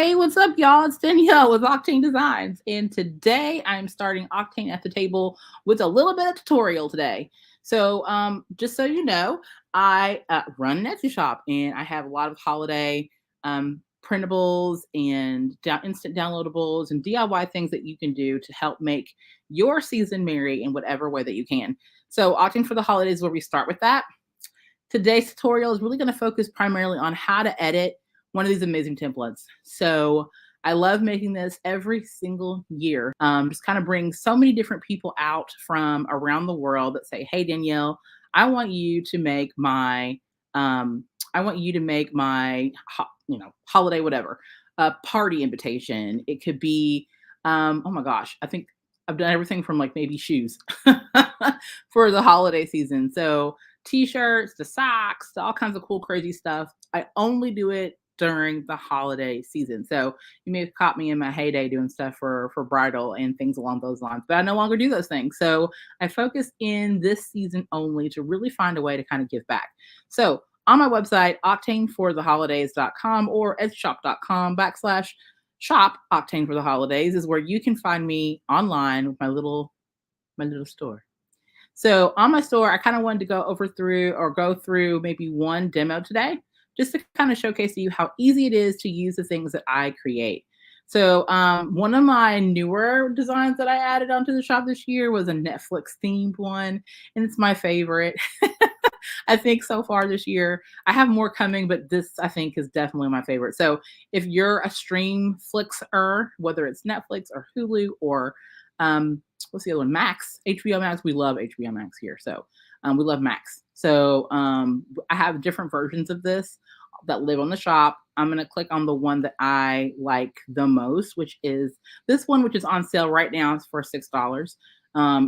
Hey, what's up, y'all? It's Danielle with Octane Designs, and today I'm starting Octane at the Table with a little bit of tutorial today. Just so you know, I run an Etsy shop, and I have a lot of holiday printables and instant downloadables and DIY things that you can do to help make your season merry in whatever way that you can. So, Octane for the holidays, where we start with that. Today's tutorial is really going to focus primarily on how to edit one of these amazing templates. So I love making this every single year. Just kind of bring so many different people out from around the world that say, "Hey Danielle, I want you to make my, um, holiday whatever, party invitation." It could be, oh my gosh, I think I've done everything from like maybe shoes for the holiday season. So t-shirts to socks to all kinds of cool crazy stuff. I only do it during the holiday season. So you may have caught me in my heyday doing stuff for bridal and things along those lines, but I no longer do those things. So I focus in this season only to really find a way to kind of give back. So on my website, octanefortheholidays.com or edshop.com/shop Octane for the Holidays is where you can find me online with my little store. So on my store, I kind of wanted to go through maybe one demo today, just to kind of showcase to you how easy it is to use the things that I create. So one of my newer designs that I added onto the shop this year was a Netflix themed one, and it's my favorite. I think so far this year. I have more coming, but this I think is definitely my favorite. So if you're a stream flixer, whether it's Netflix or Hulu or what's the other one? Max, HBO Max. We love HBO Max here. So we love Max. So I have different versions of this that live on the shop. I'm going to click on the one that I like the most, which is this one, which is on sale right now. It's for $6.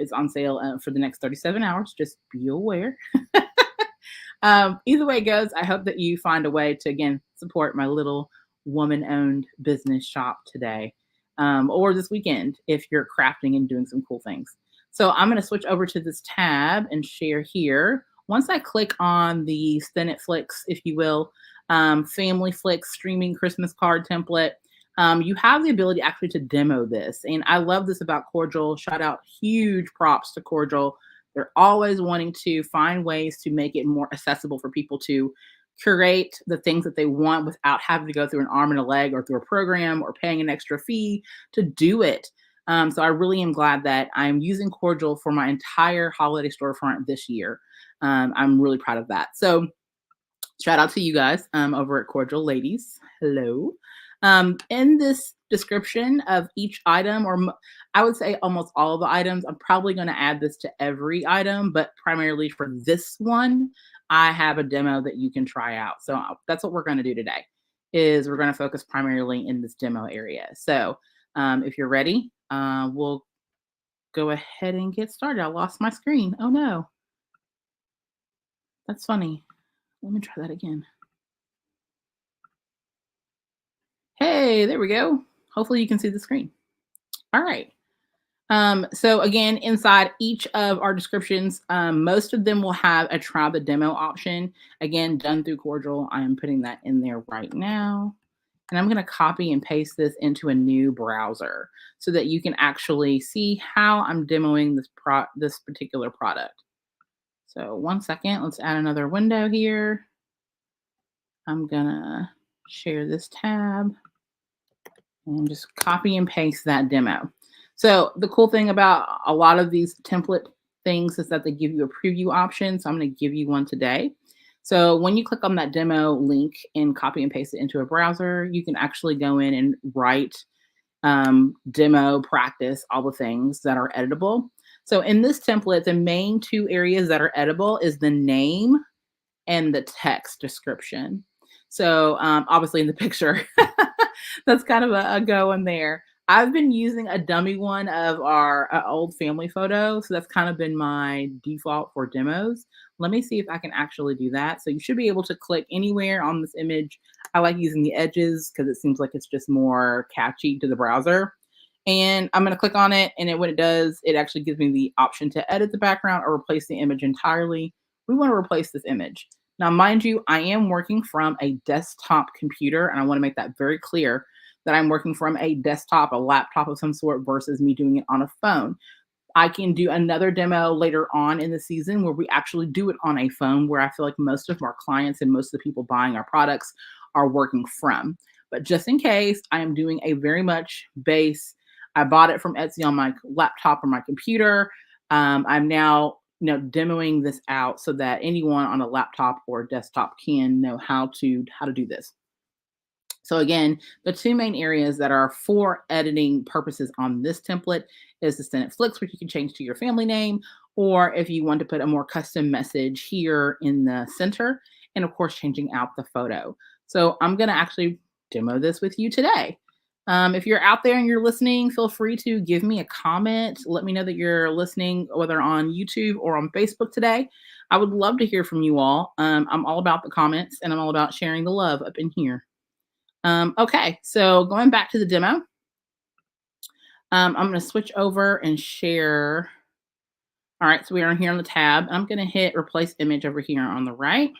It's on sale for the next 37 hours. Just be aware. Either way it goes, I hope that you find a way to, again, support my little woman-owned business shop today, or this weekend if you're crafting and doing some cool things. So I'm going to switch over to this tab and share here. Once I click on the Stinnett Flicks, if you will, Family Flicks streaming Christmas card template, you have the ability actually to demo this. And I love this about Cordial. Shout out, huge props to Cordial. They're always wanting to find ways to make it more accessible for people to curate the things that they want without having to go through an arm and a leg or through a program or paying an extra fee to do it. So I really am glad that I'm using Cordial for my entire holiday storefront this year. I'm really proud of that. So shout out to you guys over at Cordial, ladies. Hello. In this description of each item, I would say almost all of the items, I'm probably going to add this to every item, but primarily for this one, I have a demo that you can try out. So that's what we're going to do today, is we're going to focus primarily in this demo area. So if you're ready, we'll go ahead and get started. I lost my screen. Oh no. That's funny. Let me try that again. Hey, there we go. Hopefully you can see the screen. All right. So again, inside each of our descriptions, most of them will have a try the demo option. Again, done through Cordial. I am putting that in there right now. And I'm going to copy and paste this into a new browser so that you can actually see how I'm demoing this particular product. So 1 second, let's add another window here. I'm going to share this tab and just copy and paste that demo. So the cool thing about a lot of these template things is that they give you a preview option. So I'm going to give you one today. So when you click on that demo link and copy and paste it into a browser, you can actually go in and write, demo, practice, all the things that are editable. So in this template, the main two areas that are editable is the name and the text description. So obviously in the picture, that's kind of a go in there. I've been using a dummy one of our old family photo. So that's kind of been my default for demos. Let me see if I can actually do that. So you should be able to click anywhere on this image. I like using the edges because it seems like it's just more catchy to the browser. And I'm going to click on it. And when it does, it actually gives me the option to edit the background or replace the image entirely. We want to replace this image. Now, mind you, I am working from a desktop computer, and I want to make that very clear. that I'm working from a desktop, a laptop of some sort, versus me doing it on a phone. I can do another demo later on in the season where we actually do it on a phone, where I feel like most of our clients and most of the people buying our products are working from. But just in case, I am doing a very much base. I bought it from Etsy on my laptop or my computer. I'm now demoing this out so that anyone on a laptop or desktop can know how to do this. So again, the two main areas that are for editing purposes on this template is the Stinnett Flicks, which you can change to your family name, or if you want to put a more custom message here in the center, and of course, changing out the photo. So I'm going to actually demo this with you today. If you're out there and you're listening, feel free to give me a comment. Let me know that you're listening, whether on YouTube or on Facebook today. I would love to hear from you all. I'm all about the comments, and I'm all about sharing the love up in here. Okay, so going back to the demo, I'm going to switch over and share. All right, so we are here on the tab. I'm going to hit replace image over here on the right.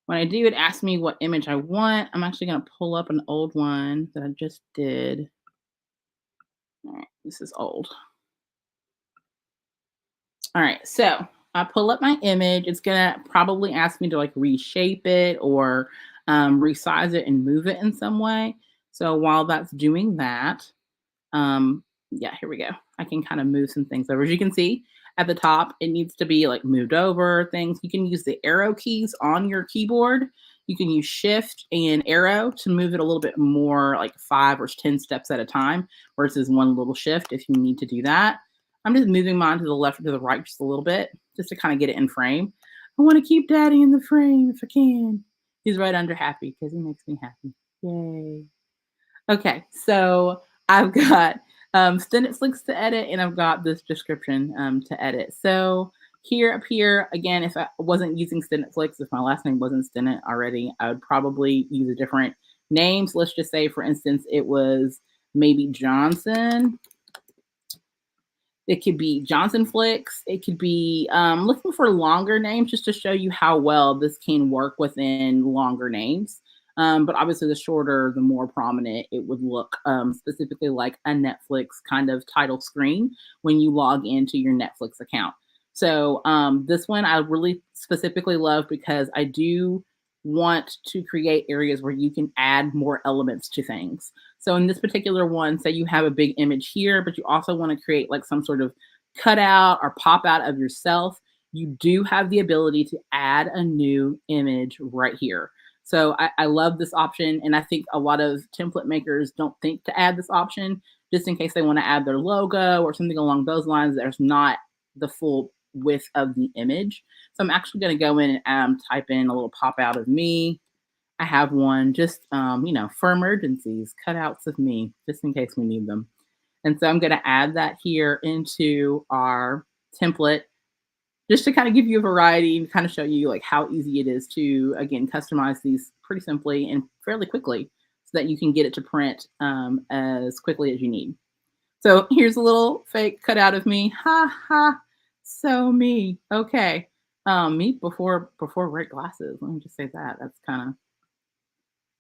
When I do, it asks me what image I want. I'm actually going to pull up an old one that I just did. All right, this is old. All right, so I pull up my image. It's going to probably ask me to like reshape it or resize it and move it in some way. So while that's doing that, yeah, here we go. I can kind of move some things over. As you can see at the top, it needs to be like moved over things. You can use the arrow keys on your keyboard. You can use shift and arrow to move it a little bit more, like 5 or 10 steps at a time versus one little shift if you need to do that. I'm just moving mine to the left or to the right just a little bit just to kind of get it in frame. I want to keep Daddy in the frame if I can. He's right under happy because he makes me happy. Yay. Okay, so I've got Stinnett Flicks to edit, and I've got this description to edit. So here up here, again, if I wasn't using Stinnett Flicks, if my last name wasn't Stinnett already, I would probably use a different name. So let's just say, for instance, it was maybe Johnson. It could be Johnson Flicks. It could be looking for longer names just to show you how well this can work within longer names. But obviously, the shorter, the more prominent it would look, specifically like a Netflix kind of title screen when you log into your Netflix account. So this one I really specifically love because I do want to create areas where you can add more elements to things. So in this particular one, say you have a big image here, but you also want to create like some sort of cutout or pop out of yourself. You do have the ability to add a new image right here. So I love this option, and I think a lot of template makers don't think to add this option just in case they want to add their logo or something along those lines. There's not the full width of the image. So I'm actually going to go in and type in a little pop out of me. I have one just, for emergencies, cutouts of me, just in case we need them. And so I'm going to add that here into our template just to kind of give you a variety and kind of show you like how easy it is to, again, customize these pretty simply and fairly quickly so that you can get it to print as quickly as you need. So here's a little fake cutout of me. Ha ha, so me. Okay. Me before red glasses. Let me just say that.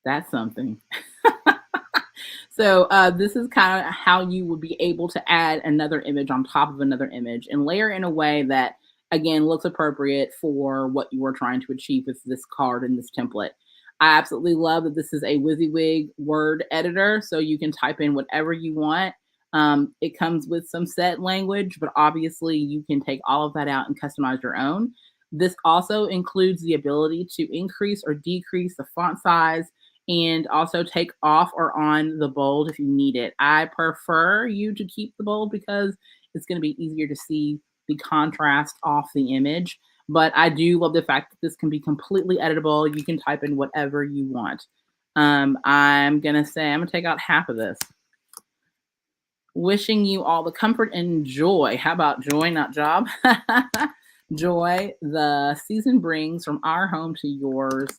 That's something. So this is kind of how you would be able to add another image on top of another image and layer in a way that, again, looks appropriate for what you are trying to achieve with this card and this template. I absolutely love that this is a WYSIWYG word editor, so you can type in whatever you want. It comes with some set language, but obviously you can take all of that out and customize your own. This also includes the ability to increase or decrease the font size and also take off or on the bold if you need it. I prefer you to keep the bold because it's going to be easier to see the contrast off the image. But I do love the fact that this can be completely editable. You can type in whatever you want. I'm going to take out half of this. Wishing you all the comfort and joy. How about joy, not job? Joy the season brings from our home to yours.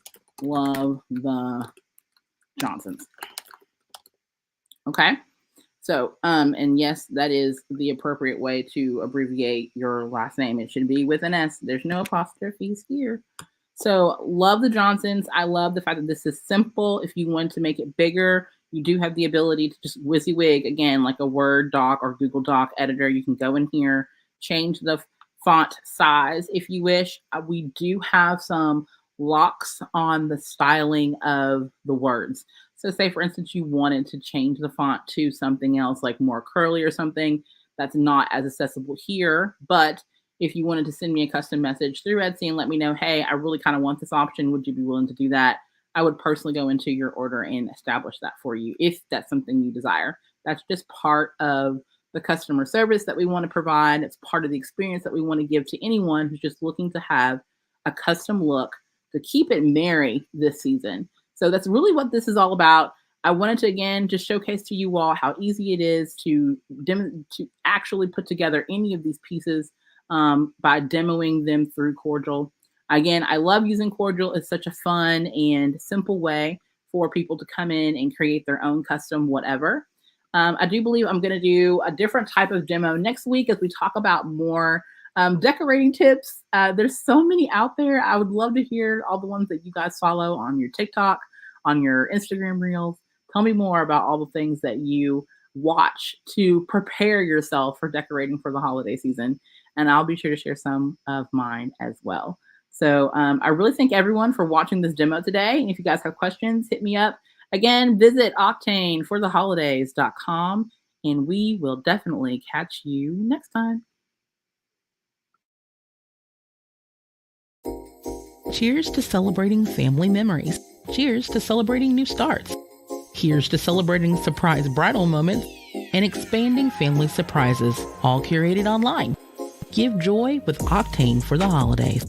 Love, the Johnsons. Okay. So, and yes, that is the appropriate way to abbreviate your last name. It should be with an S. There's no apostrophes here. So love the Johnsons. I love the fact that this is simple. If you want to make it bigger, You do have the ability to just WYSIWYG, again, like a Word doc or Google Doc editor. You can go in here, change the font size if you wish. We do have some locks on the styling of the words. So say, for instance, you wanted to change the font to something else, like more curly or something that's not as accessible here. But if you wanted to send me a custom message through Etsy and let me know, hey, I really kind of want this option, would you be willing to do that? I would personally go into your order and establish that for you if that's something you desire. That's just part of the customer service that we want to provide. It's part of the experience that we want to give to anyone who's just looking to have a custom look to keep it merry this season. So that's really what this is all about. I wanted to, again, just showcase to you all how easy it is to actually put together any of these pieces by demoing them through Cordial. Again, I love using Cordial. It's such a fun and simple way for people to come in and create their own custom whatever. I do believe I'm going to do a different type of demo next week as we talk about more decorating tips. There's so many out there. I would love to hear all the ones that you guys follow on your TikTok, on your Instagram reels. Tell me more about all the things that you watch to prepare yourself for decorating for the holiday season. And I'll be sure to share some of mine as well. So I really thank everyone for watching this demo today. And if you guys have questions, hit me up. Again, visit octanefortheholidays.com, and we will definitely catch you next time. Cheers to celebrating family memories. Cheers to celebrating new starts. Here's to celebrating surprise bridal moments and expanding family surprises, all curated online. Give joy with Octane for the holidays.